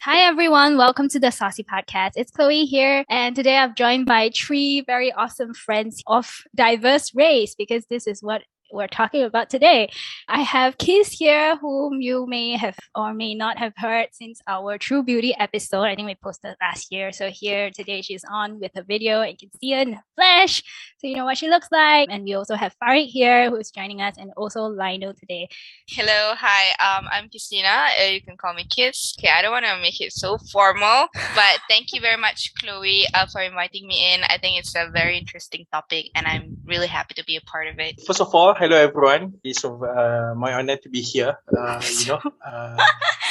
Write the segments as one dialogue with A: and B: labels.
A: Hi everyone, welcome to the Saucy Podcast. It's Chloe here, and today I'm joined by three very awesome friends of diverse race because this is what we're talking about today. I have Kiss here, whom you may have or may not have heard since our True Beauty episode. I think we posted last year. So here today she's on with a video and you can see her in the flesh. So you know what she looks like. And we also have Fariq here who is joining us, and also Lionel today.
B: Hello, hi. I'm Christina. You can call me Kiss. Okay, I don't want to make it so formal, but thank you very much, Chloe, for inviting me in. I think it's a very interesting topic, and I'm really happy to be a part of it.
C: First of all, hello everyone. It's my honor to be here.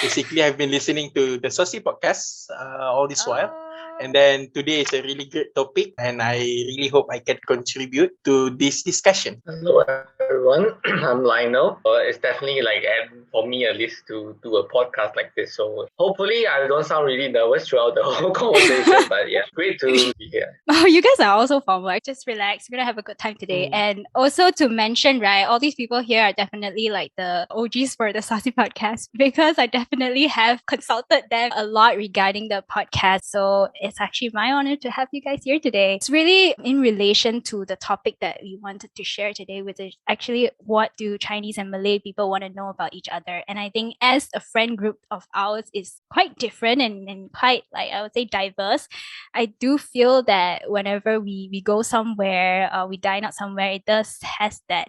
C: Basically, I've been listening to the Saucy podcast all this while. And then today is a really great topic, and I really hope I can contribute to this discussion.
D: Hello everyone, I'm Lionel. It's definitely for me at least to do a podcast like this. So hopefully I don't sound really nervous throughout the whole conversation. But yeah, great to be here.
A: Oh, you guys are also formal. Just relax. We're gonna have a good time today. And also to mention, right, all these people here are definitely like the OGs for the Saucy podcast because I definitely have consulted them a lot regarding the podcast. So it's actually my honor to have you guys here today. It's really in relation to the topic that we wanted to share today, which is actually what do Chinese and Malay people want to know about each other. And I think as a friend group of ours is quite different and quite, like, I would say diverse, I do feel that whenever we go somewhere, we dine out somewhere, it does has that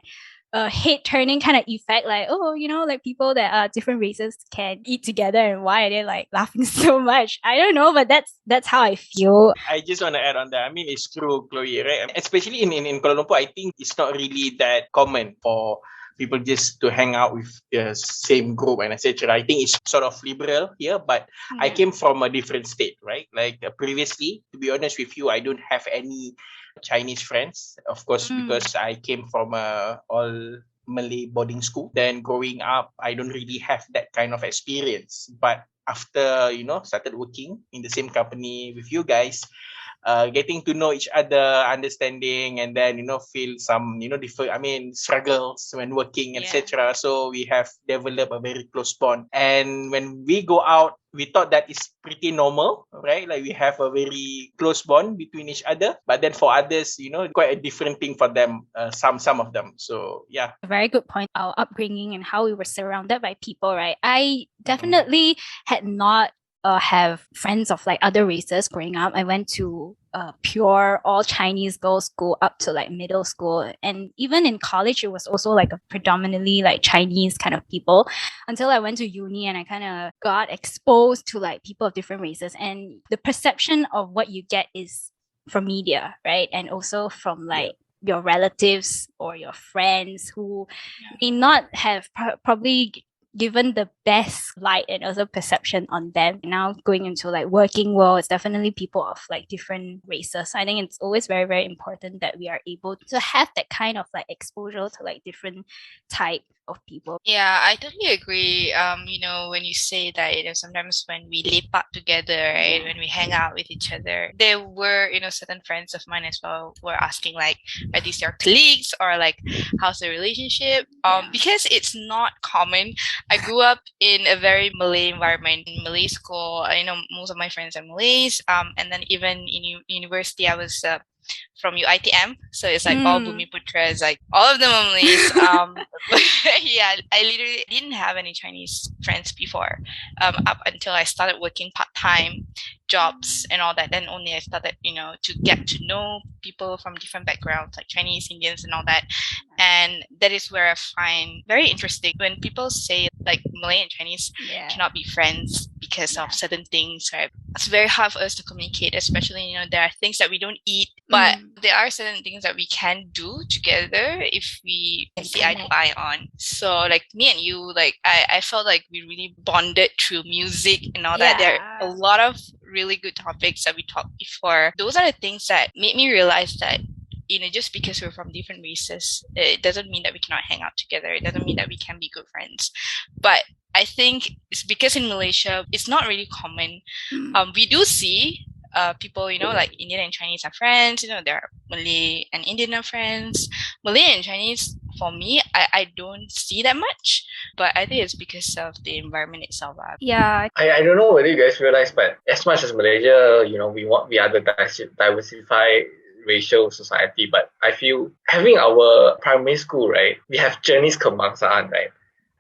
A: head turning kind of effect, like, oh, you know, like people that are different races can eat together, and why are they like laughing so much? I don't know, but that's how I feel.
C: I just want to add on that. I mean, it's true, Chloe, right? Especially in Kuala Lumpur, I think it's not really that common for people just to hang out with the same group and etc. I think it's sort of liberal here, but I came from a different state, right? Like previously, to be honest with you, I don't have any Chinese friends, of course, because I came from a all Malay boarding school. Then growing up, I don't really have that kind of experience. But after, started working in the same company with you guys, getting to know each other, understanding, and then, feel some, different, struggles when working, etc. So we have developed a very close bond. And when we go out, we thought that is pretty normal, right? Like we have a very close bond between each other. But then for others, quite a different thing for them, some of them. So, yeah.
A: A very good point. Our upbringing and how we were surrounded by people, right? I definitely had not have friends of like other races growing up. I went to pure all Chinese girls school up to like middle school, and even in college it was also like a predominantly like Chinese kind of people until I went to uni and I kind of got exposed to like people of different races, and the perception of what you get is from media, right? And also from like your relatives or your friends who may not have probably given the best light and also perception on them. Now going into like working world, it's definitely people of like different races. I think it's always very, very important that we are able to have that kind of like exposure to like different type of people.
B: Yeah, I totally agree. When you say that, sometimes when we lepak together, right, when we hang out with each other, there were, certain friends of mine as well were asking like, are these your colleagues or like, how's the relationship? Because it's not common. I grew up in a very Malay environment in Malay school. I know most of my friends are Malays. And then even in university, I was from UITM, so it's like all Bumi Putras, like all of them are Malays. Yeah, I literally didn't have any Chinese friends before, up until I started working part-time jobs and all that. Then only I started, to get to know people from different backgrounds, like Chinese, Indians, and all that. And that is where I find very interesting when people say like Malay and Chinese cannot be friends because of certain things, right? It's very hard for us to communicate, especially, there are things that we don't eat, but there are certain things that we can do together if we can see eye to eye on. So like me and you, like I felt like we really bonded through music and all that. There are a lot of really good topics that we talked before. Those are the things that made me realize that, just because we're from different races, it doesn't mean that we cannot hang out together. It doesn't mean that we can be good friends. But I think it's because in Malaysia, it's not really common. We do see people, like Indian and Chinese are friends. There are Malay and Indian are friends. Malay and Chinese for me, I don't see that much, but I think it's because of the environment itself.
A: Yeah.
D: I don't know whether you guys realize, but as much as Malaysia, we are the diversified racial society, but I feel having our primary school, right, we have Chinese kebangsaan, right?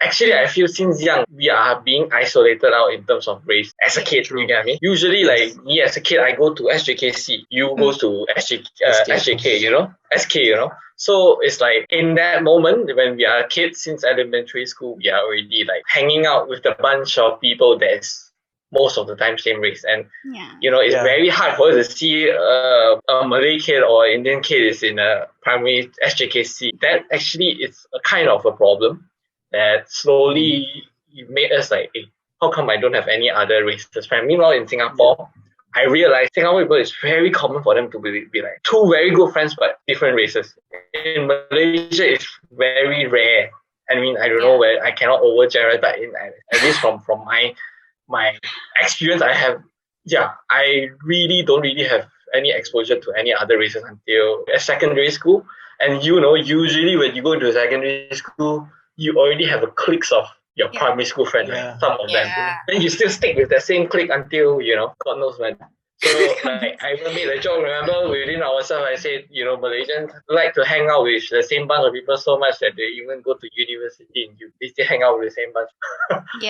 D: Actually, I feel since young, we are being isolated out in terms of race as a kid.
C: True.
D: You get what I mean? Usually,
C: Yes.
D: like me as a kid, I go to SJKC. You go to SJK, SK, So it's like in that moment when we are kids, since elementary school, we are already like hanging out with a bunch of people that's most of the time same race. And it's very hard for us to see a Malay kid or Indian kid is in a primary SJKC. That actually is a kind of a problem that slowly made us like, hey, how come I don't have any other races? Meanwhile, in Singapore, I realized Singapore people, it's very common for them to be like two very good friends but different races. In Malaysia, it's very rare. I mean, I don't know where I cannot overgeneralize, but at least from my experience, I really don't have any exposure to any other races until secondary school. And usually when you go to secondary school, you already have a cliques of your primary school friends, right? Some of them. Then you still stick with the same clique until, God knows when. So like, I even made a joke, remember, within ourselves, I said, Malaysians like to hang out with the same bunch of people so much that they even go to university and they still hang out with the same bunch.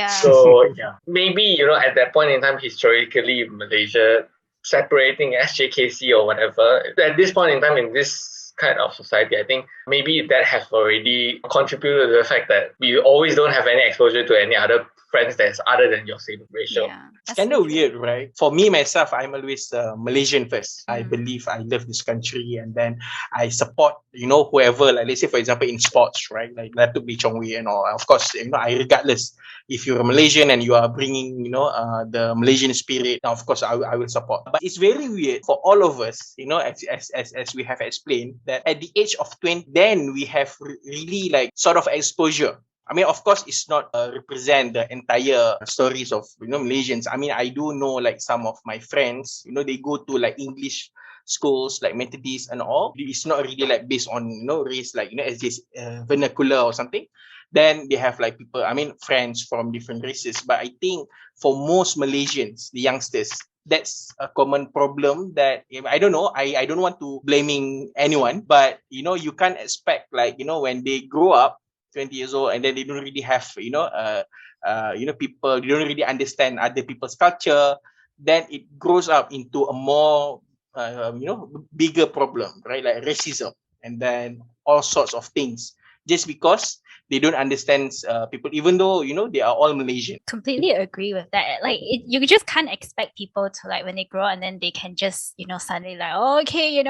D: So maybe, at that point in time, historically, Malaysia separating SJKC or whatever, at this point in time in this kind of society, I think maybe that has already contributed to the fact that we always don't have any exposure to any other friends that's other than your same racial.
C: It's kind of weird, right? For me, myself, I'm always Malaysian first. I believe I love this country and then I support, whoever, like let's say, for example, in sports, right? Like Datuk Lee Chong Wei and all. Of course, I regardless if you're a Malaysian and you are bringing, the Malaysian spirit, now, of course, I will support. But it's very weird for all of us, as we have explained, that at the age of 20, then we have really like sort of exposure. I mean, of course, it's not represent the entire stories of, Malaysians. I mean, I do know like some of my friends, they go to like English schools like Methodist and all. It's not really like based on, race, like, as this vernacular or something. Then they have like people, I mean, friends from different races. But I think for most Malaysians, the youngsters, that's a common problem that I don't know. I don't want to blaming anyone, but, you can't expect like, when they grow up, 20 years old, and then they don't really have, people, they don't really understand other people's culture, then it grows up into a more, bigger problem, right? Like racism, and then all sorts of things, just because they don't understand people, even though, they are all Malaysian.
A: Completely agree with that. Like, you just can't expect people to, like, when they grow up and then they can just, suddenly like, oh, okay,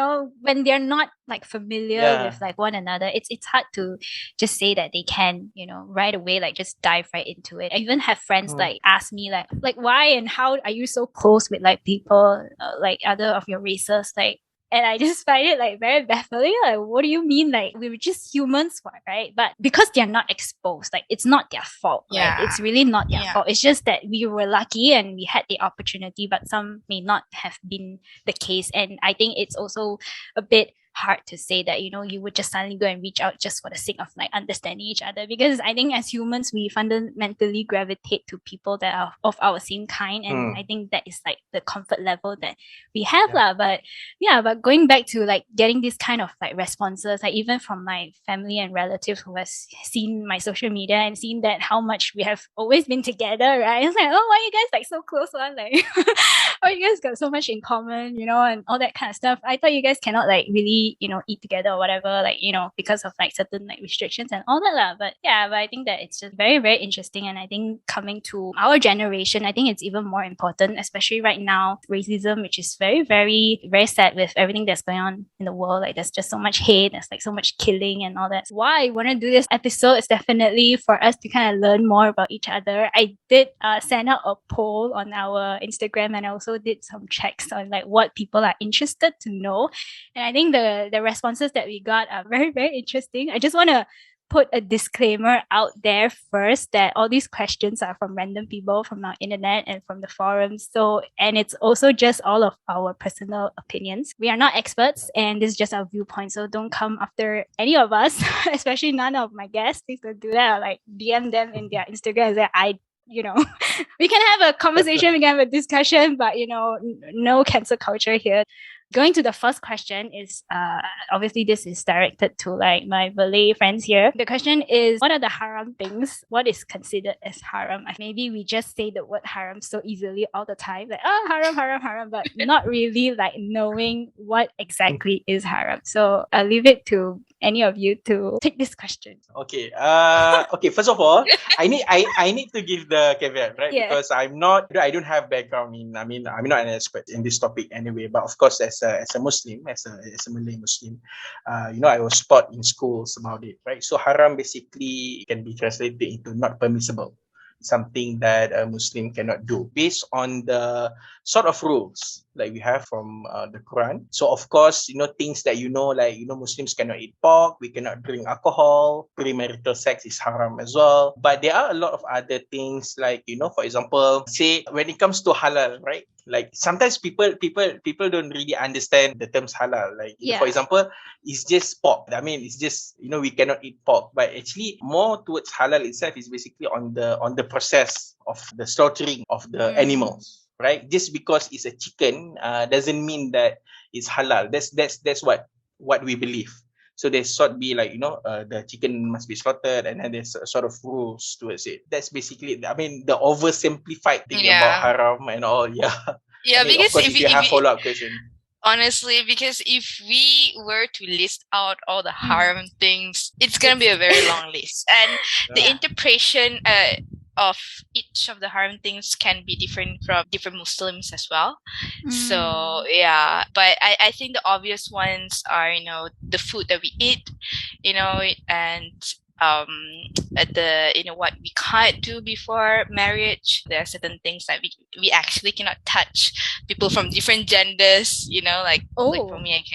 A: when they're not like familiar with like one another, it's hard to just say that they can, right away, like just dive right into it. I even have friends like ask me like why and how are you so close with like people like other of your races, like. And I just find it like very baffling. Like, what do you mean? Like, we were just humans, right? But because they're not exposed, like, it's not their fault, right? It's really not their fault. It's just that we were lucky and we had the opportunity, but some may not have been the case. And I think it's also a bit hard to say that, you would just suddenly go and reach out just for the sake of like understanding each other, because I think as humans we fundamentally gravitate to people that are of our same kind, and I think that is like the comfort level that we have but going back to like getting this kind of like responses, like even from my family and relatives who has seen my social media and seen that how much we have always been together, right? It's like, oh, why are you guys like so close one? Like oh, you guys got so much in common, and all that kind of stuff. I thought you guys cannot like really, eat together or whatever, like, because of like certain like restrictions and all that lah. But I think that it's just very, very interesting. And I think coming to our generation, I think it's even more important, especially right now, racism, which is very, very, very sad with everything that's going on in the world. Like, there's just so much hate, there's like so much killing and all that. Why I want to do this episode is definitely for us to kind of learn more about each other. I did send out a poll on our Instagram, and I also did some checks on like what people are interested to know. And I think the responses that we got are very, very interesting. I just want to put a disclaimer out there first that all these questions are from random people from our internet and from the forums. So, and it's also just all of our personal opinions. We are not experts and this is just our viewpoint. So don't come after any of us, especially none of my guests. Please don't do that or like DM them in their Instagram and say, we can have a conversation, we can have a discussion, but no cancel culture here. Going to the first question is obviously this is directed to like my Malay friends here. The question is, what are the haram things? What is considered as haram? Maybe we just say the word haram so easily all the time, like haram, haram, haram, but not really like knowing what exactly is haram. So I'll leave it to any of you to take this question.
C: Okay. Okay. First of all, I need to give the caveat, right?
A: Yeah.
C: Because I don't have background in. I'm not an expert in this topic anyway. But of course, as a Muslim, as a Malay Muslim, I was taught in schools about it, right? So haram basically can be translated into not permissible, something that a Muslim cannot do based on the sort of rules like we have from the Quran. So of course, things that like Muslims cannot eat pork, we cannot drink alcohol, premarital sex is haram as well. But there are a lot of other things like for example, say when it comes to halal, right? Like sometimes people don't really understand the terms halal. Like for example, it's just pork. It's just we cannot eat pork. But actually, more towards halal itself is basically on the process of the slaughtering of the animals, right? Just because it's a chicken doesn't mean that it's halal. That's what we believe. So there's sort be like the chicken must be slaughtered, and then there's a sort of rules towards it. That's basically the oversimplified thing about haram and all.
B: Yeah, because
C: of course, if you have follow-up question.
B: Honestly, because if we were to list out all the haram things, it's gonna be a very long list, and the interpretation of each of the haram things can be different from different Muslims as well. So yeah, but I think the obvious ones are the food that we eat, and what we can't do before marriage. There are certain things that we actually cannot touch people from different genders, like for me,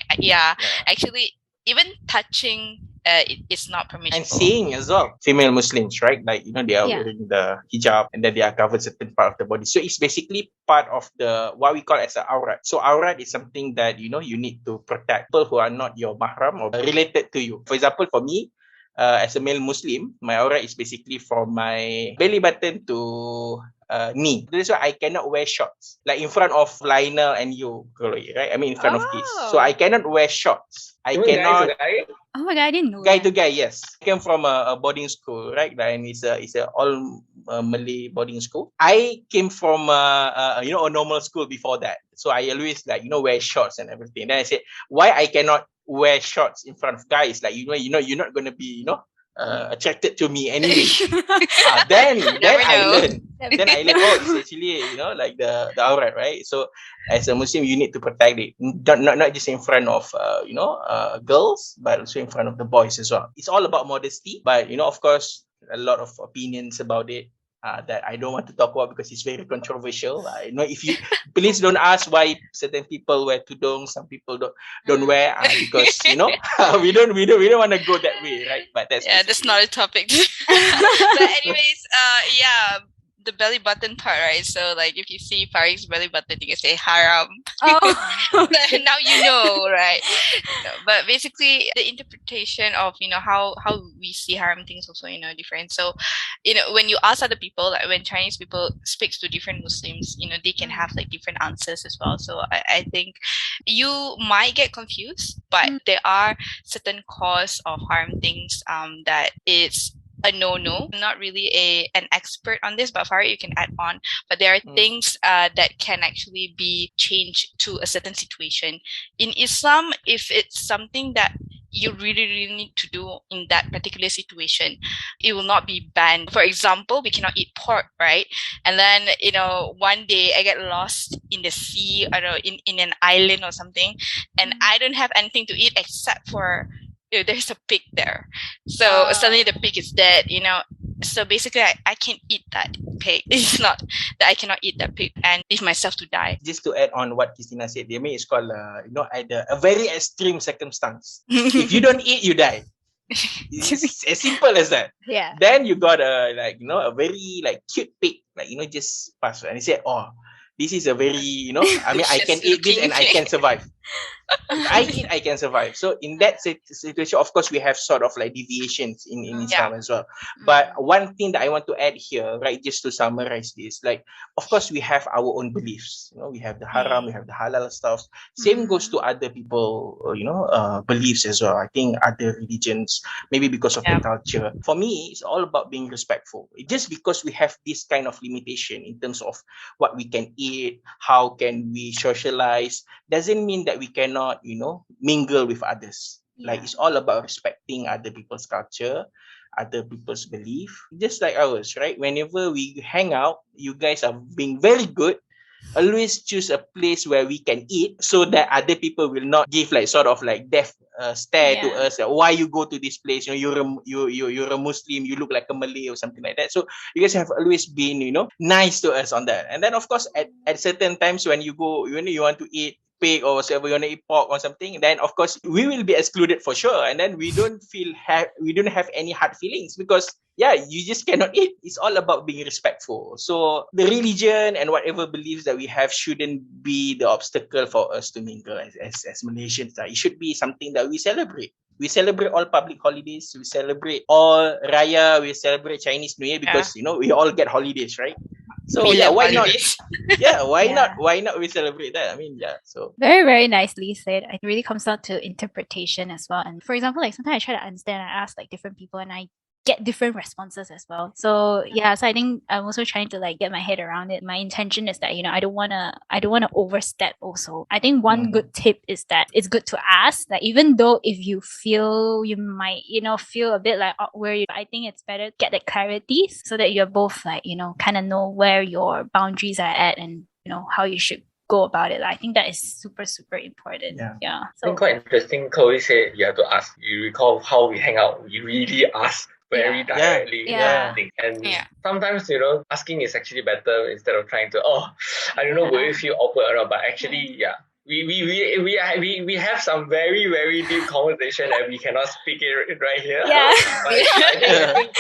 B: actually even touching it's not permissible.
C: And seeing as well, female Muslims, right? Like they are wearing the hijab and then they are covered certain part of the body. So it's basically part of the what we call as a aurat. So aurat is something that you need to protect people who are not your mahram or related to you. For example, for me, as a male Muslim, my aura is basically from my belly button to knee. That's why I cannot wear shorts. Like in front of Lionel and you, Chloe, right? In front of kids. So I cannot wear shorts. I cannot.
A: Oh my god, I didn't know
C: Guy
A: that.
C: to guy, yes. I came from a boarding school, right? And it's a all Malay boarding school. I came from a normal school before that. So I always wear shorts and everything. Then I said, why I cannot wear shorts in front of guys? Like you're not gonna be attracted to me anyway. Then I learned. It's actually like the aurat, right? So as a Muslim, you need to protect it, not just in front of girls, but also in front of the boys as well. It's all about modesty, but of course, a lot of opinions about it. That I don't want to talk about because it's very controversial. If you please don't ask why certain people wear tudung, some people don't wear because we don't want to go that way, right? But
B: that's not a topic. But anyways, the belly button part, right? So like if you see Fariq's belly button, you can say haram. Now you know, right? But basically the interpretation of how we see haram things also different. So when you ask other people, like when Chinese people speaks to different Muslims, they can have like different answers as well. So I think you might get confused, but there are certain cause of haram things that it's a no. I'm not really an expert on this, but Fariq, you can add on. But there are things that can actually be changed to a certain situation. In Islam, if it's something that you really need to do in that particular situation, it will not be banned. For example, we cannot eat pork, right? And then one day I get lost in the sea, I don't know, in an island or something, and I don't have anything to eat except for there's a pig there. So suddenly the pig is dead, So basically I can't eat that pig. It's not that I cannot eat that pig and leave myself to die.
C: Just to add on what Christina said, it's called a very extreme circumstance. If you don't eat, you die. It's as simple as that.
A: Yeah.
C: Then you got a very like cute pig, just pass, and he said, "Oh, this is a very I mean, I can eat this and I can survive. If I eat, I can survive." So in that situation, of course, we have sort of like deviations in Islam as well. But one thing that I want to add here, right, just to summarize this, like, of course, we have our own beliefs. We have the haram, we have the halal stuff. Same goes to other people, beliefs as well. I think other religions, maybe because of the culture. For me, it's all about being respectful. Just because we have this kind of limitation in terms of what we can eat, how can we socialize, doesn't mean that we cannot, mingle with others. Like, it's all about respecting other people's culture, other people's belief, just like ours, right? Whenever we hang out, you guys are being very good. Always choose a place where we can eat, so that other people will not give like sort of like death stare to us. Why you go to this place? You're a Muslim. You look like a Malay or something like that. So you guys have always been nice to us on that. And then of course at certain times when you go, you want to eat pig or whatever, you want to eat pork or something, then of course we will be excluded for sure. And then we don't have any hard feelings, because you just cannot eat. It's all about being respectful. So the religion and whatever beliefs that we have shouldn't be the obstacle for us to mingle as Malaysians. It should be something that we celebrate. We celebrate all public holidays. We celebrate all Raya. We celebrate Chinese New Year, because we all get holidays, right? So why not? Why not we celebrate that? I mean, so
A: very, very nicely said. It really comes down to interpretation as well. And for example, like sometimes I try to understand, I ask like different people and I get different responses as well. So so I think I'm also trying to like get my head around it. My intention is that, I don't wanna overstep also. I think one good tip is that it's good to ask, that even though if you feel you might, feel a bit like awkward, I think it's better to get the clarity, so that you're both like, kind of know where your boundaries are at, and how you should go about it. I think that is super, super important.
D: I think quite interesting. Chloe said you have to ask. You recall how we hang out, we really ask very directly. And sometimes, asking is actually better instead of trying to, I don't know, will you feel awkward or not? But actually, we have some very, very deep conversation and we cannot speak it right here. But I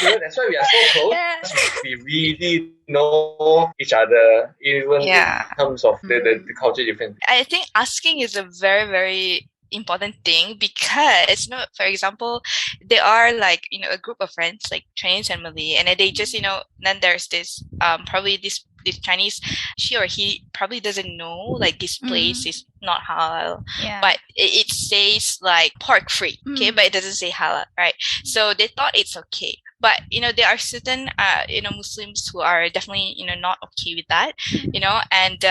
D: think that's why we are so close. We really know each other, even in terms of the culture difference.
B: I think asking is a very, very important thing, because for example, there are like a group of friends like Chinese and Malay, and then they just then there's this probably this Chinese, she or he probably doesn't know like this place is not halal, but it says like pork free, okay, but it doesn't say halal, right? So they thought it's okay. But there are certain Muslims who are definitely not okay with that, and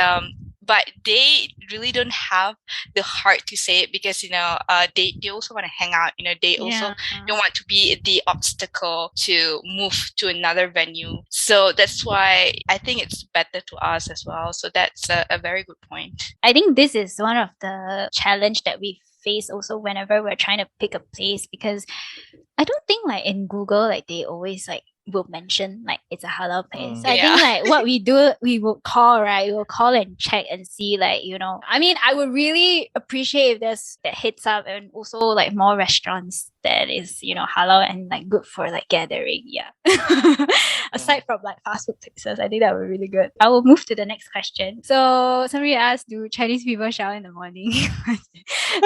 B: but they really don't have the heart to say it, because they also want to hang out. They also don't want to be the obstacle to move to another venue. So that's why I think it's better to ask as well. So that's a very good point.
A: I think this is one of the challenge that we face also whenever we're trying to pick a place, because I don't think like in Google like they always like will mention like it's a halal place. So I think like what we do, we will call and check and see like, I mean, I would really appreciate if there's that heads up, and also like more restaurants that is, halal and like good for like gathering. Aside from like fast food places, I think that would be really good. I will move to the next question. So somebody asked, do Chinese people shower in the morning?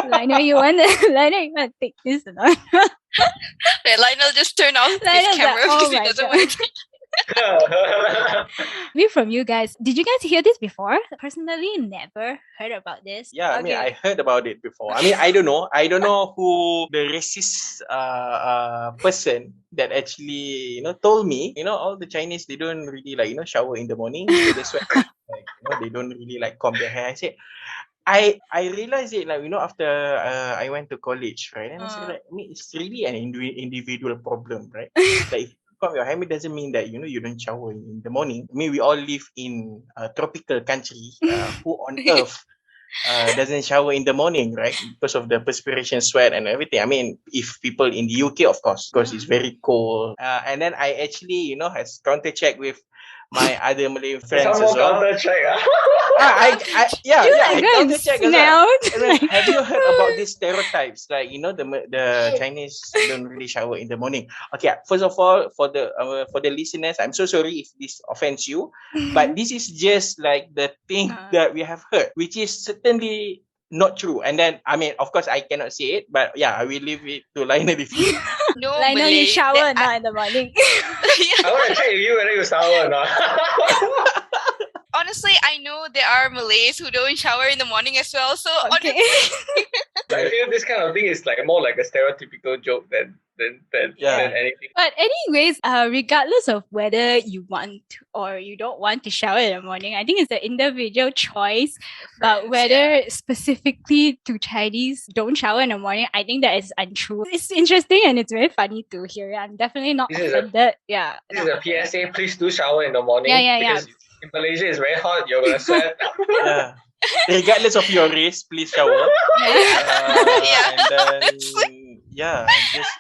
A: Lionel, you want to take this or not?
B: Wait, Lionel just turned off his camera because he doesn't want to take
A: Me from you guys, did you guys hear this before? Personally, never heard about this.
C: I mean, I heard about it before. I mean, I don't know who the racist person that actually told me. All the Chinese, they don't really like shower in the morning. So that's why they don't really like comb their hair. I said, I realized it like after I went to college, right? And I said like, I mean, it's really an individual problem, right? Like if you comb your hair, it doesn't mean that you don't shower in the morning. I mean, we all live in a tropical country. Who on earth doesn't shower in the morning, right? Because of the perspiration, sweat, and everything. I mean, if people in the UK, of course, because it's very cold. And then I actually, has counter check with my other Malay friends as well. I
A: go and
C: counter check as well.
A: smell.
C: And then, have you heard about these stereotypes? Like, the Chinese don't really shower in the morning. Okay, first of all, for the listeners, I'm so sorry if this offends you, but this is just like the thing that we have heard, which is certainly not true. And then, I mean, of course, I cannot say it, but yeah, I will leave it to Lionel if you.
B: No,
A: Lionel, you
B: Malay.
A: shower not in the morning.
D: I want to check with you whether you shower or not.
B: Honestly, I know there are Malays who don't shower in the morning as well. So
A: Okay.
D: I feel this kind of thing is like more like a stereotypical joke than anything.
A: But anyways, regardless of whether you want to or you don't want to shower in the morning, I think it's an individual choice. But whether specifically to Chinese don't shower in the morning, I think that is untrue. It's interesting and it's very funny to hear it. I'm definitely not
D: This is
A: offended. Yeah.
D: This is a PSA. Please do shower in the morning.
A: Yeah.
D: Because in Malaysia, it's very hot. You're gonna sweat.
C: Yeah. Regardless of your race, please shower.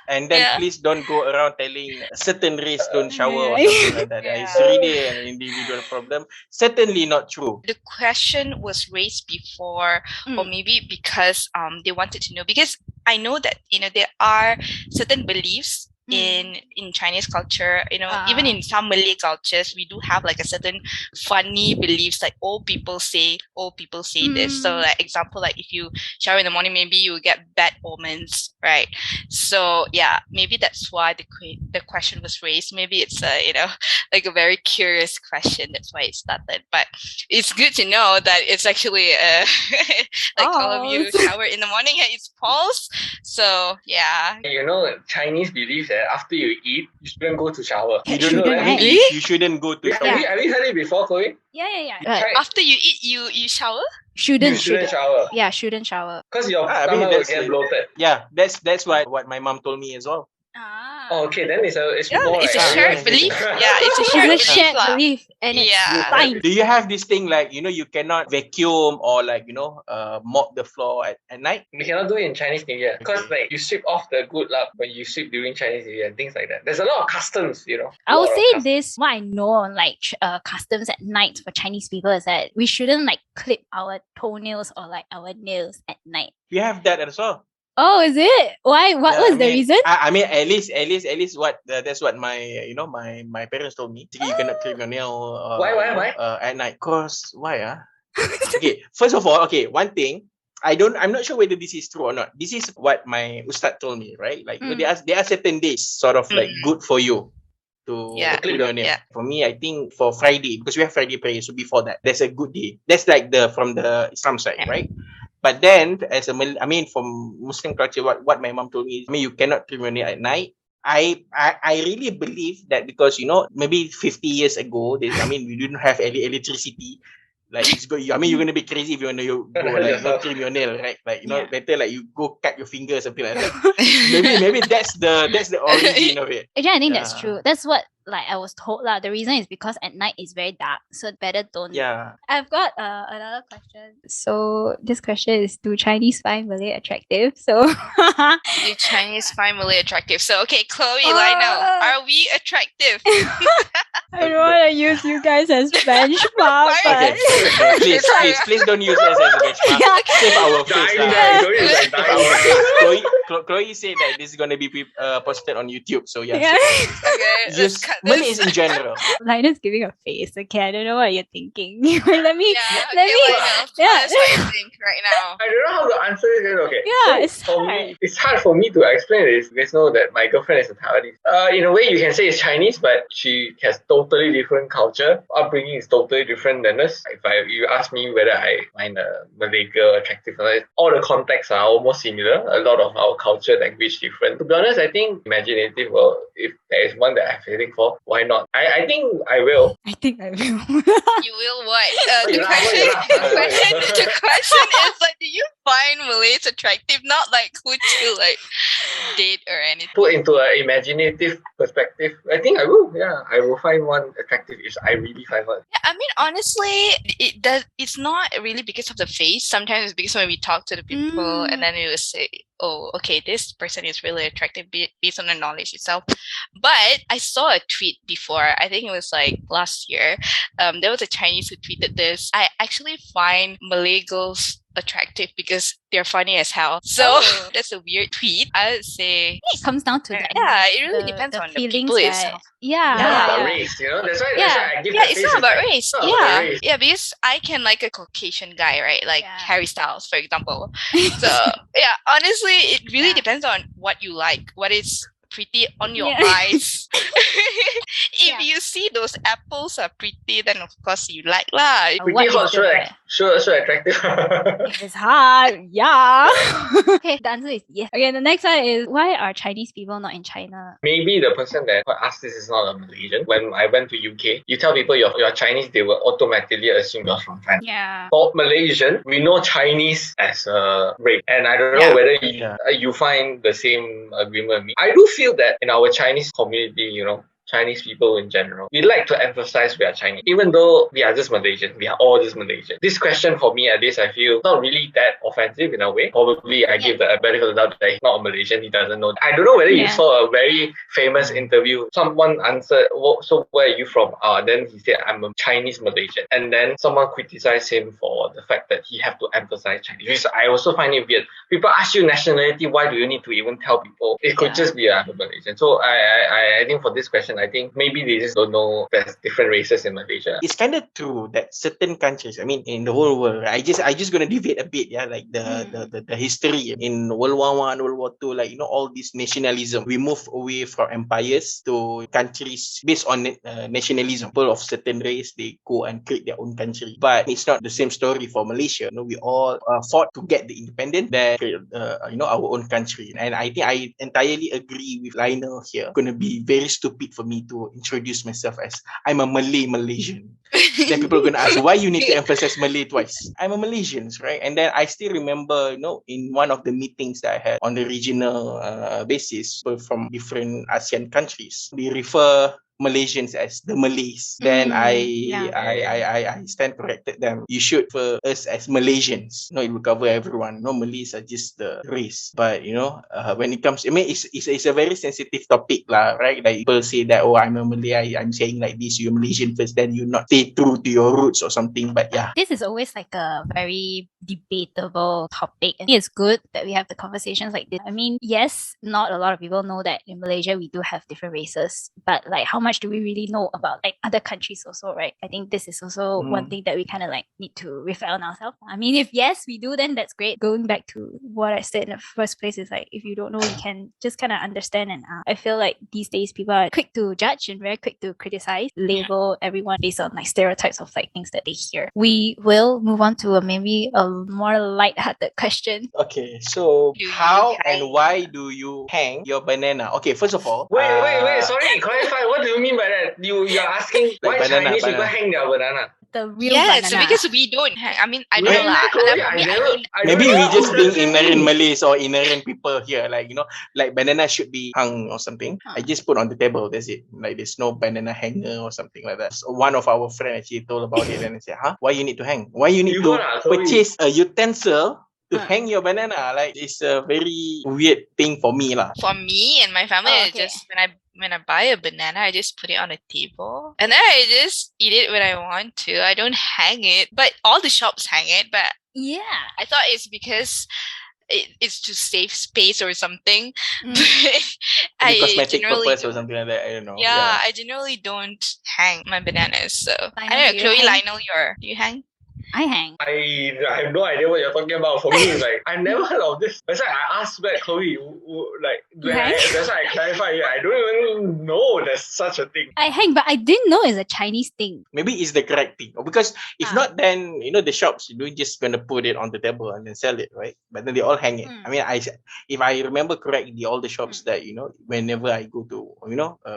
C: And then please don't go around telling certain race don't shower or something like that. It's really an individual problem. Certainly not true.
B: The question was raised before, or maybe because they wanted to know, because I know that there are certain beliefs in Chinese culture, even in some Malay cultures, we do have like a certain funny beliefs, like old people say this. So like example, like if you shower in the morning, maybe you get bad omens, right? So yeah, maybe that's why the question was raised. Maybe it's like a very curious question. That's why it started. But it's good to know that it's actually all of you shower in the morning and it's false. So yeah,
D: Chinese beliefs that after you eat, you shouldn't go to shower.
C: You don't know, right? You shouldn't go to shower.
D: Have you heard it before, Chloe?
A: Yeah.
B: Right. After you eat, you shower?
A: Shouldn't
D: shower.
A: Yeah, shouldn't shower.
D: Because your stomach will get bloated.
C: Yeah, that's what my mom told me as well.
D: Oh, okay, then it's more
B: it's a shared belief. Yeah, it's a shared
A: belief, and it's fine.
C: Do you have this thing like you cannot vacuum or like mop the floor at night?
D: We cannot do it in Chinese New Year because like you sweep off the good luck when you sweep during Chinese New Year and things like that. There's a lot of customs,
A: I will say this: what I know on like customs at night for Chinese people is that we shouldn't like clip our toenails or like our nails at night.
C: We have that as well.
A: Oh, is it? Why? What was the reason?
C: I mean, at least what that's what my my parents told me. You cannot clip your nail.
D: Why?
C: At night? Cause why? Okay. First of all, one thing. I'm not sure whether this is true or not. This is what my ustad told me, right? Like there are certain days sort of like good for you to clip your nail. Yeah. For me, I think for Friday, because we have Friday prayer, so before that, there's a good day. That's like from the Islam side, right? But then, from Muslim culture, what my mom told me is, you cannot trim your nail at night. I really believe that because maybe 50 years ago, we didn't have any electricity. Like you're gonna be crazy if you wanna go like not trim your nail, right? Like better like you go cut your finger or something like that. maybe that's the origin of it.
A: Actually, I think that's true. That's what like I was told lah. The reason is because at night it's very dark, so better don't.
C: Yeah.
A: I've got another question. So this question is: do Chinese find Malay attractive? So
B: do Chinese find Malay attractive? So okay, Chloe, Lionel, are we attractive?
A: I don't want to use you guys as benchmark.
C: Okay. Please don't use us as a benchmark. Save our face. Chloe said that this is gonna be posted on YouTube. So yeah.
B: Okay.
C: Just Malays in general.
A: Lionel's giving a face. Okay, I don't know what you're thinking. let me.
B: Lionel, tell us what you think right now.
D: I don't know how to answer this. Okay.
A: Yeah,
D: So it's hard for me to explain this. You guys know that my girlfriend is a Taiwanese. In a way, you can say it's Chinese, but she has totally different culture. Upbringing is totally different than us. If you ask me whether I find a Malay girl attractive or not, all the contexts are almost similar. A lot of our culture, language different. To be honest, I think imaginative. Well, if there is one that I'm feeling for, why not? I think I will.
A: I think I will.
B: You will what? The question is like, do you find Malays attractive? Not like would you like date or anything.
D: Put into an imaginative perspective, I think I will. Yeah, I will find one attractive if I really find one.
B: Yeah, I mean, honestly, it's not really because of the face. Sometimes it's because when we talk to the people and then we will say, oh, okay, this person is really attractive based on the knowledge itself. But I saw a tweet before, I think it was like last year. There was a Chinese who tweeted this. I actually find Malay girls attractive because they're funny as hell. So that's a weird tweet. I would say
A: It comes down to that.
B: yeah, it really depends on the people
A: right?
B: itself.
A: Yeah.
D: Race, that's why I give
B: Yeah,
D: the
B: it's
D: face
B: not about
D: like,
B: race.
D: not about race.
B: Yeah, because I can like a Caucasian guy, right? Like Harry Styles, for example. So yeah, honestly, it really depends on what you like. What is pretty on your eyes. If you see those apples are pretty, then of course you like lah.
D: Pretty hot, sure attractive.
A: If it's hard, yeah. Okay, the answer is yes. Okay, the next one is, why are Chinese people not in China?
D: Maybe the person that asked this is not a Malaysian. When I went to UK, you tell people you're Chinese, they will automatically assume you're from China.
A: Yeah.
D: For Malaysian, we know Chinese as a race, and I don't know whether you find the same agreement with me. I do feel that in our Chinese community, Chinese people in general, we like to emphasize we are Chinese, even though we are just Malaysian. We are all just Malaysian. This question for me, at least, I feel not really that offensive in a way. Probably I give the benefit of the doubt that he's not a Malaysian. He doesn't know. I don't know whether you saw a very famous interview. Someone answered, so where are you from? Then he said, I'm a Chinese Malaysian. And then someone criticized him for the fact that he have to emphasize Chinese. Which I also find it weird. People ask you nationality, why do you need to even tell people? It could just be I'm a Malaysian. So I think for this question, I think maybe they just don't know there's different races in Malaysia.
C: It's kind of true that certain countries, I mean, in the whole world, I just gonna deviate a bit, like the history in World War I, World War II, like, all this nationalism. We move away from empires to countries based on nationalism. People of certain race, they go and create their own country. But it's not the same story for Malaysia. We all fought to get the independence, then create, our own country. And I think I entirely agree with Lionel here. It's gonna be very stupid for me to introduce myself as I'm a Malaysian. Then people are gonna ask, why you need to emphasize Malay twice? I'm a Malaysian, right? And then I still remember, in one of the meetings that I had on the regional basis, people from different ASEAN countries, they refer Malaysians as the Malays. Then I stand corrected them. You should refer us as Malaysians. It will cover everyone. Malays are just the race. But when it comes, I mean, it's a very sensitive topic, lah, right? Like people say that, I'm a Malay, I'm saying like this, you're Malaysian first, then you not stay true to your roots or something. But
A: this is always like a very debatable topic. And it's good that we have the conversations like this. I mean, yes, not a lot of people know that in Malaysia we do have different races, but like how much do we really know about like other countries also, right? I think this is also one thing that we kind of like need to reflect on ourselves. I mean, if yes, we do, then that's great. Going back to what I said in the first place is like, if you don't know, you can just kind of understand. And I feel like these days people are quick to judge and very quick to criticize, label everyone based on like stereotypes of like things that they hear. We will move on to maybe a more light-hearted question.
C: Okay, so how and why do you hang your banana? Okay, first of all,
D: wait, sorry, clarify. What do you mean by that? You're asking why Chinese people hang their banana?
A: The real banana.
B: So because we don't hang. I mean, I don't know.
C: Maybe we just being ignorant Malays or ignorant people here. Like, like banana should be hung or something. I just put on the table. That's it. Like there's no banana hanger or something like that. So one of our friends actually told about it and I said, why you need to hang? Why you need to purchase a utensil to hang your banana? Like it's a very weird thing for me lah.
B: For me and my family, it's just when I buy a banana, I just put it on a table and then I just eat it when I want to. I don't hang it, but all the shops hang it. But I thought it's because it's to save space or something.
C: Cosmetic purpose or something like that. I don't know.
B: Yeah, I generally don't hang my bananas. So I don't know, Chloe, Lionel, do you hang?
A: I hang.
D: I have no idea what you're talking about. For me, it's like, I never heard of this. That's why I asked back, Chloe, that's why I clarify. I don't even know there's such a thing.
A: I hang, but I didn't know it's a Chinese thing.
C: Maybe it's the correct thing. Because if not, then, the shops, you're just going to put it on the table and then sell it, right? But then they all hang it. I mean, if I remember correctly, all the shops that, whenever I go to,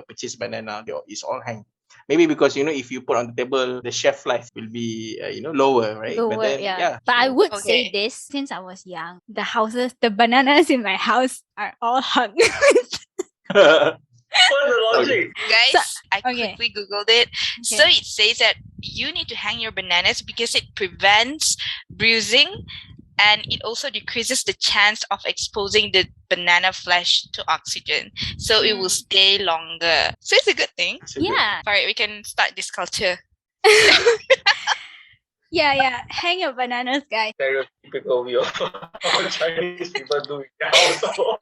C: purchase banana, it's all hang. Maybe because, if you put on the table, the shelf life will be, lower, right?
A: Lower,
C: but then,
A: But I would say this, since I was young, the bananas in my house are all hung.
D: What's the logic?
B: Guys, I quickly Googled it. So it says that you need to hang your bananas because it prevents bruising and it also decreases the chance of exposing the banana flesh to oxygen, so it will stay longer. So it's a good thing.
A: Yeah.
B: Alright, we can start this culture.
A: Yeah. Hang your bananas, guys.
D: Stereotypical view of how Chinese people do in their household.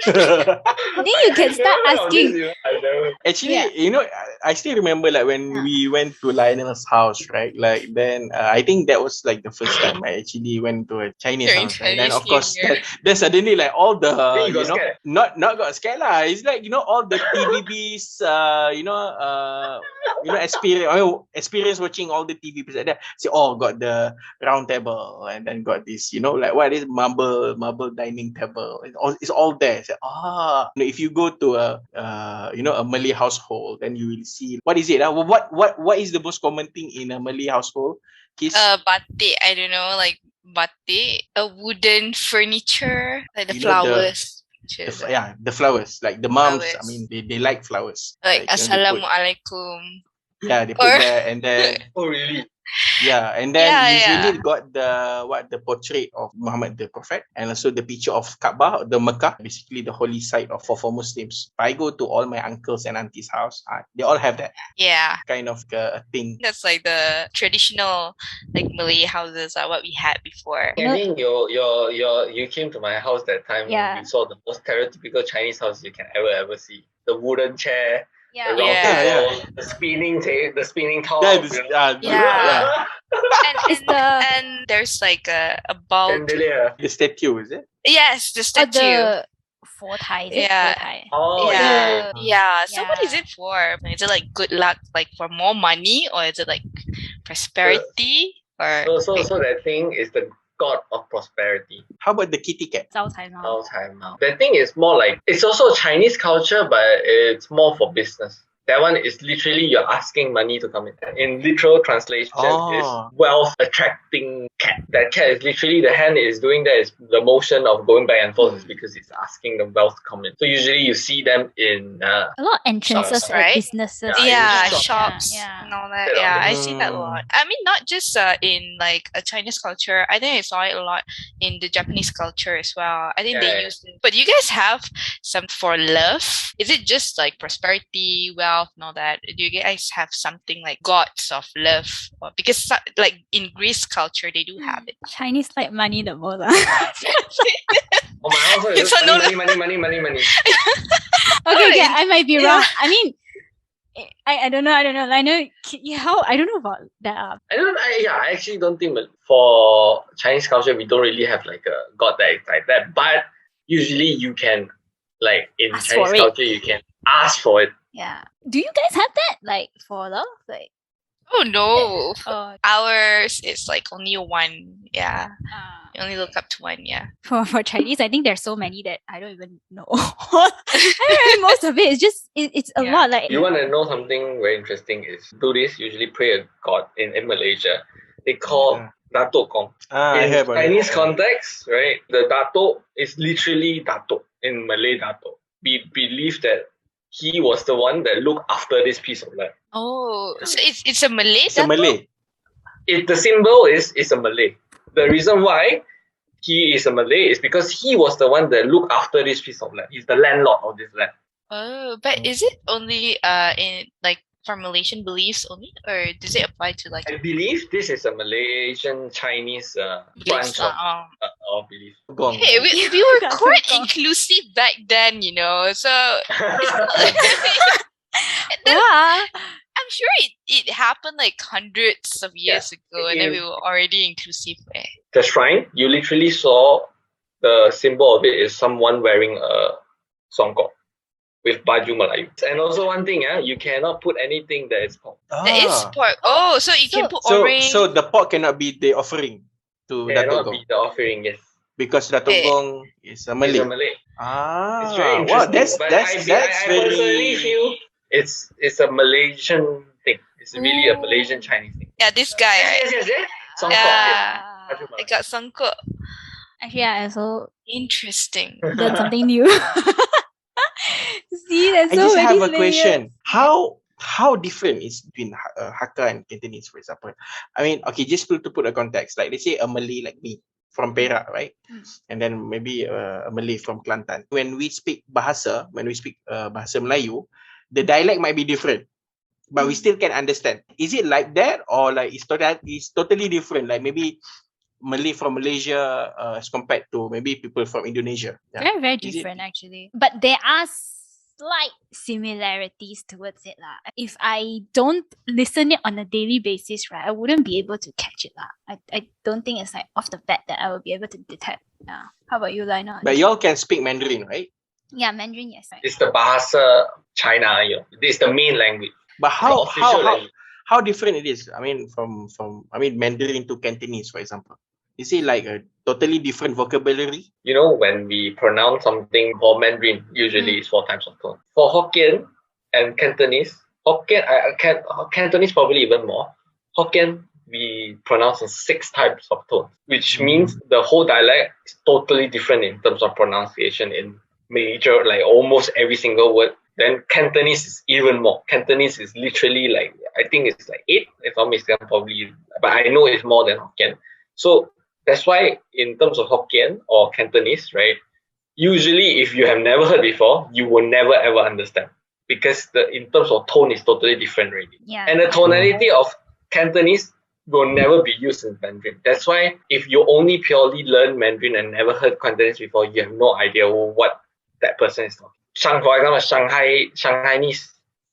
A: Then you can start asking.
C: Actually,
A: Yeah.
C: you know, I still remember like when we went to Lionel's house, right? Like then I think that was like the first time I actually went to a Chinese
B: During
C: house, right? Then
B: Chinese
C: of course,
B: New Year.
C: then suddenly like all the
D: Then you got
C: you know
D: scared.
C: not got scared lah. It's like all the TVBs, experience watching all the TVBs like that. Say, oh, got the round table, and then got this, like what is marble dining table. It's all there. Say, if you go to a Malay household, then you will see what is it? What is the most common thing in a Malay household? Kiss?
B: Batik, I don't know, like batik, a wooden furniture, like the
C: You know,
B: flowers.
C: The flowers. Like the moms,
B: Flowers.
C: I mean, they like flowers.
B: Like
C: they put-
B: Assalamualaikum.
C: they put
B: Or-
C: there, and then
D: Oh, really?
C: yeah, and then
B: Yeah,
C: usually got the portrait of Muhammad the Prophet, and also the picture of Kaabah, the Mecca, basically the holy site for Muslims. If I go to all my uncles and aunties' house, they all have that
B: Yeah,
C: kind of a thing.
B: that's like the traditional like Malay houses are what we had before.
A: You
D: I
A: know-
D: think you came to my house that time.
A: Yeah.
D: We saw the most stereotypical Chinese house you can ever see. The wooden chair, the
A: Yeah.
D: round
B: Yeah.
D: table, the spinning top.
B: Yeah.
A: It's the-
B: And there's like a bulb.
D: Chandelier.
C: The statue, is it?
B: Yes, the statue.
A: the 佛台, is it?
B: Yeah.
A: 佛台?
D: Oh,
B: yeah.
A: yeah.
B: Yeah. So what
A: Yeah.
B: is it for? Is it like good luck, like for more money, or is it like prosperity? Or
D: So that thing is the god of prosperity.
C: How about the kitty cat?
A: 招财猫.
D: All time now. That thing is more like, it's also Chinese culture, but it's more for business. That one is literally you're asking money to come in. In literal translation, is wealth attracting cat. That cat is literally, the hand is doing that, is the motion of going back and forth is because it's asking the wealth to come in. So usually you see them in
A: A lot of entrances
B: Shops,
A: at
B: right?
A: businesses.
B: yeah,
D: shop.
B: shops
A: Yeah.
B: and all that.
D: Yeah.
B: Yeah, I see that a lot. I mean, not just in like a Chinese culture. I think I saw it a lot in the Japanese culture as well. I think they
D: Yeah.
B: use it. But you guys have some for love? Is it just like prosperity, wealth, and all that? Do you guys have something like gods of love? Or, because like in Greece culture, they do have it.
A: Chinese like money the most.
D: Oh, my house is
B: It's
D: just
B: a no-
D: money.
A: Okay, I might be wrong.
B: Yeah.
A: I mean, I don't know. I know how. I don't know about that.
D: I actually don't think for Chinese culture we don't really have like a god that is like that. But usually you can, like in
A: Ask
D: Chinese
A: for it.
D: culture, you can ask for it.
A: Yeah. Do you guys have that? Like for love? Like
B: Oh no.
A: uh,
B: Ours is like only one. Yeah. You only look up to one. Yeah.
A: for Chinese, I think there's so many that I don't even know. I mean, most of it is just it's a
B: Yeah.
A: lot. Like
D: You want to know something very interesting is Buddhists usually pray a god in Malaysia. They call Datuk Kong.
C: I
D: In
C: heard about
D: Chinese
C: it.
D: context, right? The Datuk is literally Datuk in Malay Datuk. We believe that he was the one that looked after this piece of land.
B: Oh, so it's a Malay.
C: It's a Malay.
D: The symbol is a Malay. The reason why he is a Malay is because he was the one that looked after this piece of land. He's the landlord of this land.
B: Oh, but is it only in like for Malaysian beliefs only, or does it apply to like
D: I believe this is a Malaysian Chinese
B: beliefs?
D: branch of belief.
C: Gong.
B: Hey, we were
A: Got
B: quite
A: some-
B: inclusive back then, you know. So
A: yeah.
B: I'm sure it happened like hundreds of years ago, and then we were already inclusive.
D: The shrine, you literally saw the symbol of it is someone wearing a songkok with baju Melayu. And also one thing, you cannot put anything that is pork.
B: There is pork. Oh, so you can put
C: So
B: orange.
C: so the pork cannot be the offering to Datuk
D: Cannot
C: Gong
D: be the offering, yes.
C: because Datuk
B: Eh.
C: Gong is a
D: It's
C: Malay.
D: a Malay. It's very
C: Wow,
D: interesting. But
C: that's
D: I personally
C: very.
D: feel it's a Malaysian thing. It's really a Malaysian Chinese thing.
B: Yeah, this guy, right?
D: Yes. Songkok,
B: Yeah.
D: Baju
B: I
D: Melayu.
B: got sangkut.
A: Actually, I also
B: Interesting.
A: learned something new. See, there's
C: I
A: so
C: just
A: many
C: have a
A: layers.
C: question. How different is between Hakka and Cantonese, for example? I mean, okay, just to put a context, like let's say a Malay like me, from Perak, right?
A: Mm.
C: And then maybe a Malay from Kelantan. When we speak bahasa Melayu, the dialect might be different, but we still can understand. Is it like that, or like it's totally different? Like maybe Malay from Malaysia as compared to maybe people from Indonesia.
A: Very, very
C: Is it-
A: different actually. But there are slight similarities towards it. If I don't listen it on a daily basis, right, I wouldn't be able to catch it. I don't think it's like off the bat that I will be able to detect. Yeah. How about you, Lionel?
C: But y'all can speak Mandarin, right?
A: Yeah, Mandarin, yes. Right.
D: It's the Bahasa China, This is the main language.
C: But
D: The official language.
C: how different it is? I mean, from Mandarin to Cantonese, for example. Is it like a totally different vocabulary?
D: When we pronounce something for Mandarin, usually it's 4 types of tone. For Hokkien and Cantonese, Cantonese probably even more. Hokkien, we pronounce in 6 types of tones, which means the whole dialect is totally different in terms of pronunciation in major, like almost every single word. Then Cantonese is even more. Cantonese is literally like, I think it's like 8, if I'm mistaken, probably, but I know it's more than Hokkien. So that's why in terms of Hokkien or Cantonese, right, usually if you have never heard before, you will never ever understand, because in terms of tone is totally different already.
A: Yeah.
D: And the tonality of Cantonese will never be used in Mandarin. That's why if you only purely learn Mandarin and never heard Cantonese before, you have no idea what that person is talking. For example, Shanghainese,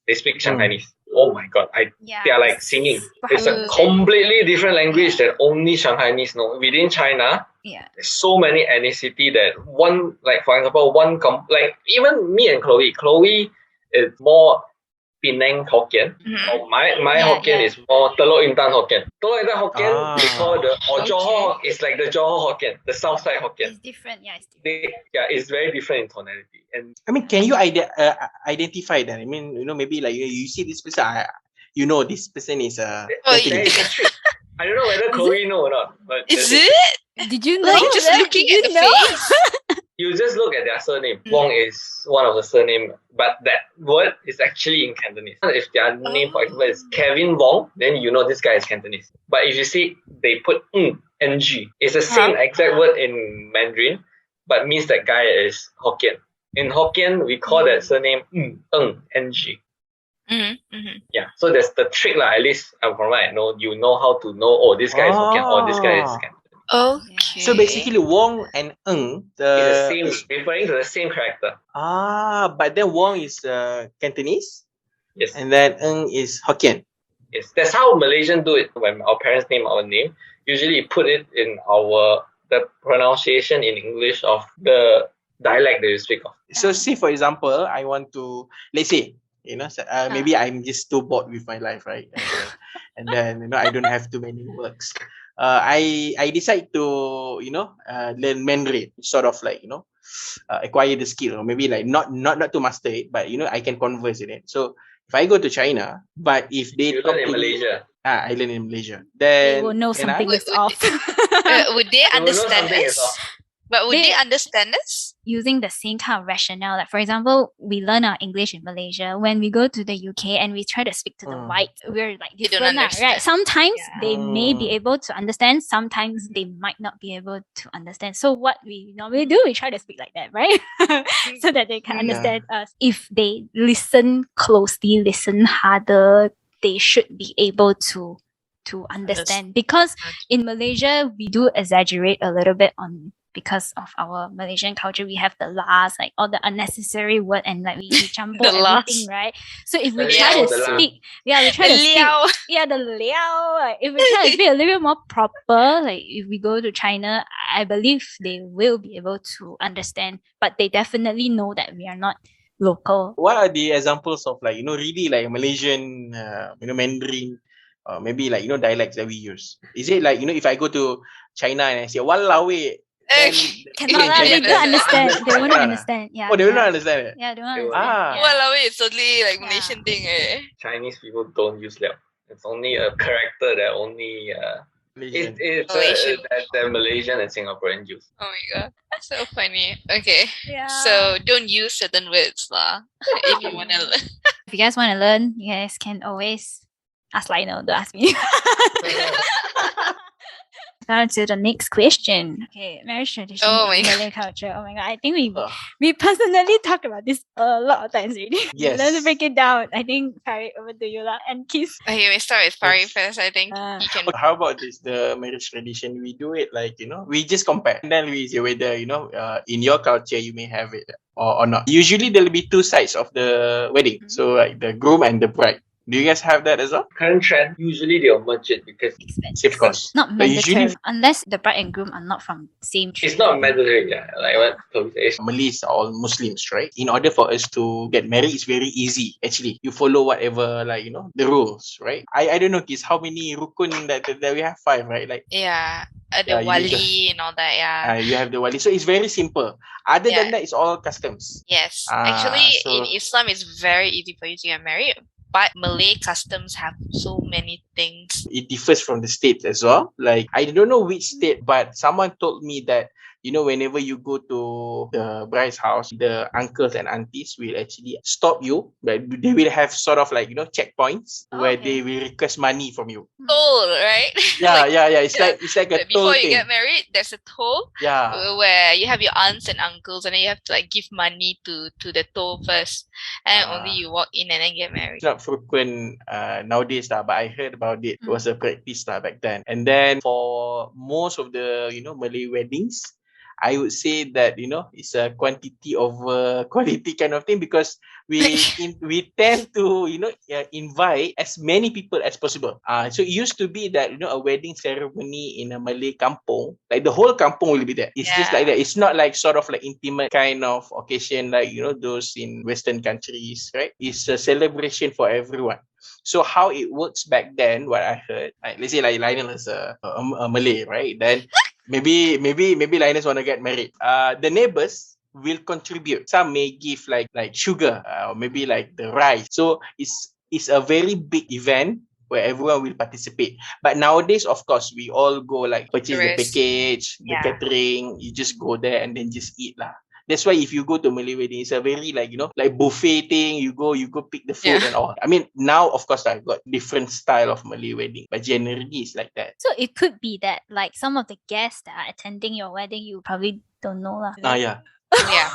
D: they speak Shanghainese. Oh my god, they are like singing. It's a completely different language that only Shanghainese know. Within China, there's so many ethnicity that one, like for example, like even me and Chloe is more Penang Hokkien. Or my Hokkien is more Telok Intan Hokkien. Telok Intan Hokkien, we call Johor is like the Johor Hokkien, the south side Hokkien.
A: It's different, it's different.
D: It's very different in tonality. And
C: I mean, can you identify that? I mean, maybe like you see this person, this person is Cantonese.
D: I don't know whether Chloe know or not. But
B: Is it?
A: Did you know?
B: Like just
A: that?
B: looking
A: Did
B: at
A: you
B: the
A: know?
B: face.
D: You just look at their surname. Wong is one of the surname, but that word is actually in Cantonese. If their name, for example, is Kevin Wong, then you know this guy is Cantonese. But if you see they put ng, it's the same exact word in Mandarin, but means that guy is Hokkien. In Hokkien, we call that surname ng. Yeah, so that's the trick, at least from what I know. You know how to know, this guy is Hokkien or this guy is Cantonese.
B: Okay.
C: So basically, Wong and Ng,
D: it's referring to the same character.
C: But then Wong is Cantonese.
D: Yes.
C: And then Ng is Hokkien.
D: Yes, that's how Malaysians do it. When our parents name our name, usually put it in the pronunciation in English of the dialect that you speak of.
C: So say for example, I want to, let's say, maybe I'm just too bored with my life, right? And then I don't have too many works. I decide to learn Mandarin, sort of like acquire the skill, or maybe like not to master it, but I can converse in it. So if I go to China, but if they
D: You
C: talk
D: learn in
C: to
D: Malaysia.
C: I learn in Malaysia, then
A: They will know something is off.
B: Would they understand
D: something is
B: us?
D: off.
B: But would they understand us?
A: Using the same kind of rationale. Like, for example, we learn our English in Malaysia. When we go to the UK and we try to speak to the white, we're like
B: They don't
A: different,
B: understand.
A: right? Sometimes they may be able to understand. Sometimes they might not be able to understand. So what we normally do, we try to speak like that, right? So that they can understand us. If they listen closely, listen harder, they should be able to understand. Because in Malaysia, we do exaggerate a little bit because of our Malaysian culture. We have the las, like all the unnecessary word, and like we jumble everything, right? So if we try to speak, the liao. Like, if we try to speak a little bit more proper, like if we go to China, I believe they will be able to understand, but they definitely know that we are not local.
C: What are the examples of like really like Malaysian Mandarin, maybe like dialects that we use? Is it like if I go to China and I say "walao eh,"
A: cannot they don't understand. They won't understand. Yeah.
C: Oh, they will not understand it.
A: Yeah, they won't understand.
B: Well, it's totally like Malaysian thing.
D: Chinese people don't use liao. It's only a character that only
C: Malaysian.
D: that Malaysian and Singaporean use.
B: Oh my god, that's so funny. Okay,
A: Yeah.
B: so don't use certain words lah. If you wanna learn.
A: If you guys want to learn, you guys can always ask Lionel, don't ask me. on to the next question. Okay, marriage tradition
B: Oh
A: in
B: my
A: Malay culture. Oh my god, I think we
C: Ugh.
A: we personally talked about this a lot of times already.
C: Yes.
A: Let's break it down. I think Fariq, over to you lah. And Kiss.
B: Okay, we start with Fariq
C: Yes.
B: first. I think you can.
C: Okay, how about this? The marriage tradition, we do it like, we just compare. And then we say whether, in your culture, you may have it or not. Usually, there'll be two sides of the wedding. So, like the groom and the bride. Do you guys have that as well?
D: Current trend, usually they'll merge it because
A: Expensive.
C: Of course.
A: Not
C: But usually-
A: mandatory unless the bride and groom are not from same tree.
D: it's not mandatory. Yeah, like what Chloe says.
C: Malays are all Muslims, right? In order for us to get married, it's very easy. Actually, you follow whatever, the rules, right? I don't know, Kiss, how many rukun that we have? 5, right? Like,
B: Yeah, the
C: Yeah, you need
B: wali and all that. Yeah.
C: you have the wali. So it's very simple. Other than
B: Yeah.
C: that, it's all customs.
B: Yes.
C: Ah,
B: Actually,
C: so-
B: in Islam, it's very easy for you to get married. But Malay customs have so many things.
C: It differs from the state as well. Like, I don't know which state, but someone told me that, whenever you go to the bride's house, the uncles and aunties will actually stop you. But they will have sort of checkpoints where
A: Okay.
C: they will request money from you.
B: Toll, right?
C: Yeah,
B: Like,
C: yeah. It's
B: yeah,
C: like a toll
B: before you
C: thing.
B: get married, there's a toll
C: Yeah.
B: where you have your aunts and uncles, and then you have to give money to the toll first, and
C: Ah.
B: only you walk in and then get married.
C: It's not frequent nowadays, but I heard about it. It was a practice back then. And then for most of the Malay weddings, I would say that it's a quantity over quality kind of thing, because we tend to invite as many people as possible. So it used to be that a wedding ceremony in a Malay kampung, like the whole kampung will be there. It's just like that. It's not like sort of like intimate kind of occasion like those in Western countries, right? It's a celebration for everyone. So how it works back then, what I heard, like, let's say like Lionel is a Malay, right? Then maybe Lionel want to get married. The neighbors will contribute. Some may give like sugar, or maybe like the rice. So it's a very big event where everyone will participate. But nowadays, of course, we all go like purchase the
B: Tourist.
C: package, the
B: Yeah.
C: catering. You just go there and then just eat lah. That's why if you go to Malay wedding, it's a very like buffet thing. You go pick the food
B: Yeah.
C: and all. I mean, now of course I've got different style of Malay wedding, but generally it's like that.
A: So it could be that like some of the guests that are attending your wedding, you probably don't know lah.
C: Yeah.
B: Yeah,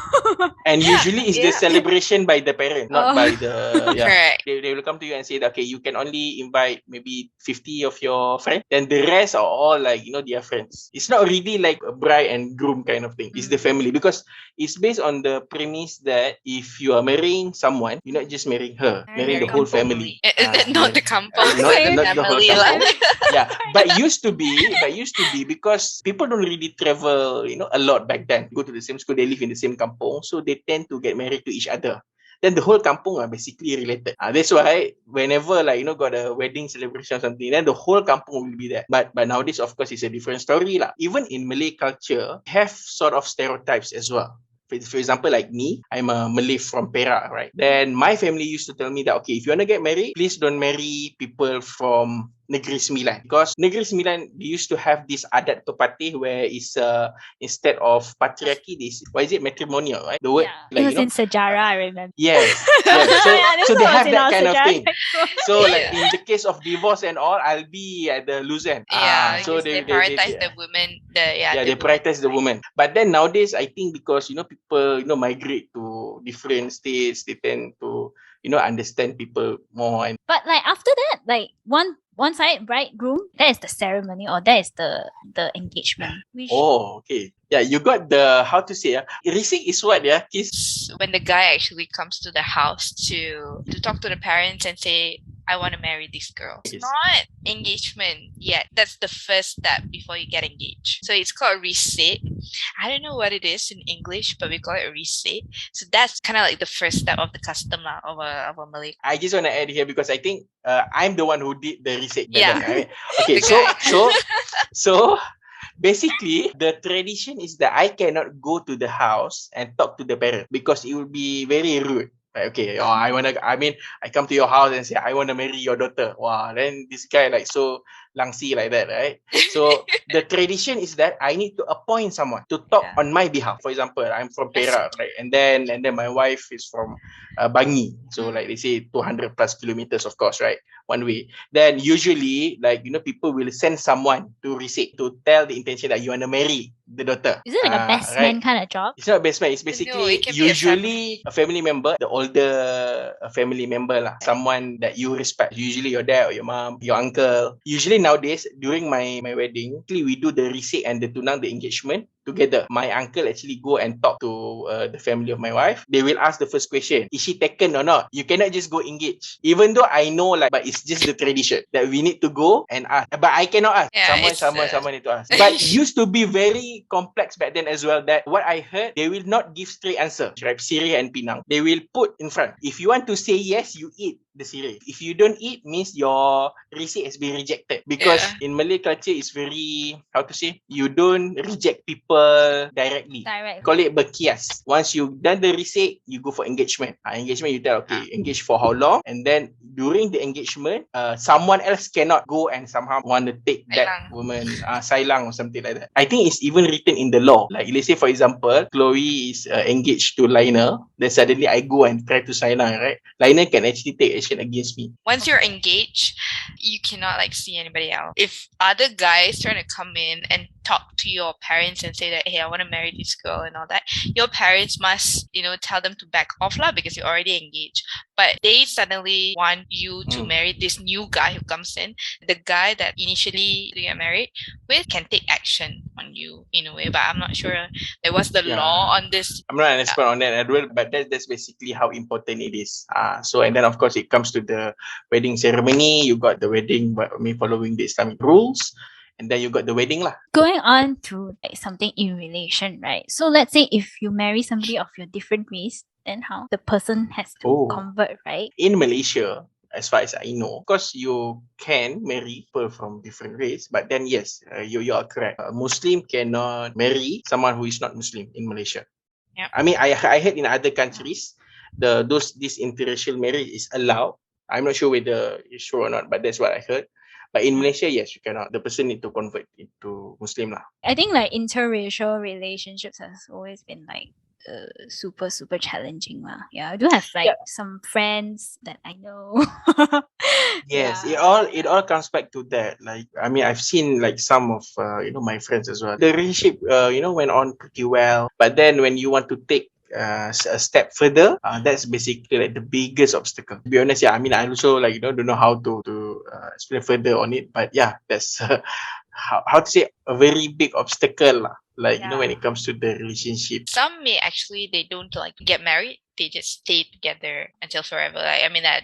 C: And usually it's the
B: Yeah.
C: celebration by the parent, not
A: Oh.
C: by the
B: correct.
C: They will come to you and say that, okay, you can only invite maybe 50 of your friends. Then the rest are all like, their friends. It's not really like a bride and groom kind of thing. It's the family, because it's based on the premise that if you are marrying someone, you're not just marrying her, marrying the whole family.
B: Not the kampung,
C: not the whole
B: family lah.
C: kampung. Yeah, but used to be because people don't really travel, a lot back then. Go to the same school, they live in the same kampung, so they tend to get married to each other. Then the whole kampung are basically related. That's why whenever got a wedding celebration or something, then the whole kampung will be there. But nowadays, of course, it's a different story lah. Even in Malay culture, have sort of stereotypes as well. For example, like me, I'm a Malay from Perak, right? Then my family used to tell me that, okay, if you want to get married, please don't marry people from Negeri Sembilan, because Negeri Sembilan, they used to have this adat tepatih where it's instead of patriarchy, this, what is it, matrimonial, right? The word,
A: Yeah. It was in Sejarah, I remember.
C: yes, yes. So,
A: Yeah, that's
C: so they
A: what was
C: have
A: in
C: that
A: our
C: kind of
A: Sejarah
C: thing.
A: textbook.
C: So like in the case of divorce and all, I'll be at the loose end.
B: Yeah,
C: So
B: because they prioritize the women.
C: They prioritize the woman. But then nowadays, I think because people migrate to different states, they tend to understand people more. And
A: But like after that, like one side bride groom, that is the ceremony or that is the engagement. Which
C: okay, yeah, you got the, how to say, risik is what, kiss.
B: When the guy actually comes to the house to talk to the parents and say, I want to marry this girl. It's
C: Yes.
B: not engagement yet. That's the first step before you get engaged. So it's called receipt. I don't know what it is in English, but we call it a receipt. So that's kind of like the first step of the custom lah, of a Malay.
C: I just want to add here because I think I'm the one who did the research.
B: Yeah.
C: Right? Okay,
B: The
C: so
B: guy.
C: so basically the tradition is that I cannot go to the house and talk to the parent because it will be very rude. Like, okay, I come to your house and say I want to marry your daughter. Wow, then this guy like so Langsi like that, right? So the tradition is that I need to appoint someone to talk on my behalf. For example, I'm from Perak, right? And then my wife is from Bangi. So like they say 200 plus kilometers, of course, right? One way. Then usually, like, people will send someone to receipt to tell the intention that you want to marry the daughter.
A: Is it like a best
C: right?
A: man kind of job?
C: It's not best man. It's
B: No,
C: basically
B: it can be
C: usually a family member, the older family member lah. Someone that you respect. Usually your dad or your mom, your uncle. Usually nowadays, during my wedding, actually we do the receipt and the tunang, the engagement together. My uncle actually go and talk to the family of my wife. They will ask the first question: is she taken or not? You cannot just go engage. Even though I know, like, but it's just the tradition that we need to go and ask. But I cannot ask.
B: Yeah,
C: Someone need to ask. But it used to be very complex back then as well. That what I heard, they will not give straight answer. Right, sirih and pinang. They will put in front. If you want to say yes, you eat the sirih. If you don't eat, means your receipt has been rejected. Because in Malay culture, it's very, how to say, you don't reject people directly. Call it berkias. Once you've done the receipt, you go for engagement. Engagement, you tell, okay, engage for how long? And then during the engagement, someone else cannot go and somehow want to take that woman, sailang or something like that. I think it's even written in the law. Like, let's say, for example, Chloe is engaged to Lionel. Then suddenly I go and try to sailang, right? Lionel can actually take action against me.
B: Once you're engaged, you cannot like see anybody else. If other guys trying to come in and talk to your parents and say that, hey, I want to marry this girl and all that, your parents must, tell them to back off lah, because you're already engaged. But they suddenly want you to marry this new guy who comes in. The guy that initially you get married with can take action on you in a way. But I'm not sure there was the law on this.
C: I'm not an expert on that as well, but that's basically how important it is. So, and then of course it comes to the wedding ceremony. You got the wedding, but following the Islamic rules. And then you got the wedding lah.
A: Going on to like something in relation, right? So let's say if you marry somebody of your different race, then how? The person has to convert, right?
C: In Malaysia, as far as I know, of course you can marry people from different race, but then yes, you are correct. A Muslim cannot marry someone who is not Muslim in Malaysia.
B: Yeah.
C: I mean, I heard in other countries, this interracial marriage is allowed. I'm not sure whether it's true or not, but that's what I heard. But in Malaysia, yes, you cannot. The person need to convert into Muslim lah.
A: I think like interracial relationships has always been like super challenging lah. Yeah, I do have like some friends that I know.
C: Yes, it all comes back to that. Like, I mean, I've seen like some of my friends as well. The relationship went on pretty well, but then when you want to take a step further, that's basically like the biggest obstacle. To be honest, I mean, I also like don't know how to explain further on it, but that's how to say, a very big obstacle lah. Like when it comes to the relationship.
B: Some may actually, they don't like get married, they just stay together until forever. Like, I mean that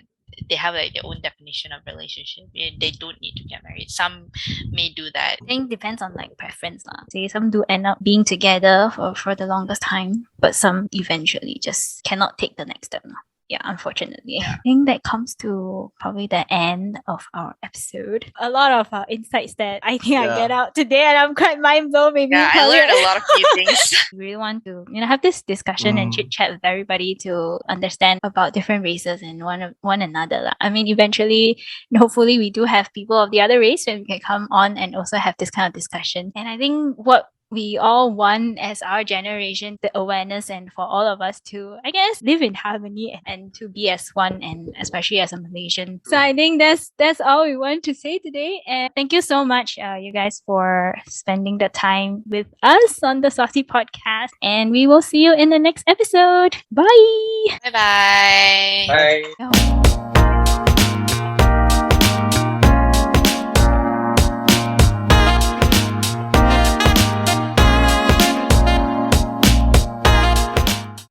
B: they have like their own definition of relationship. They don't need to get married. Some may do that.
A: I think depends on like preference lah. Say some do end up being together for the longest time, but some eventually just cannot take the next step lah. Yeah, unfortunately. I think that comes to probably the end of our episode. A lot of insights that I think I get out today, and I'm quite mind blown. Maybe
B: I learned a lot of new things.
A: We really want to have this discussion and chit chat with everybody to understand about different races and one another. I mean, eventually, hopefully, we do have people of the other race and we can come on and also have this kind of discussion. And I think what we all want as our generation, the awareness, and for all of us to, I guess, live in harmony and to be as one, and especially as a Malaysian. So I think that's all we want to say today. And thank you so much, you guys, for spending the time with us on the Saucy Podcast. And we will see you in the next episode. Bye!
B: Bye-bye.
D: Bye.
A: Oh.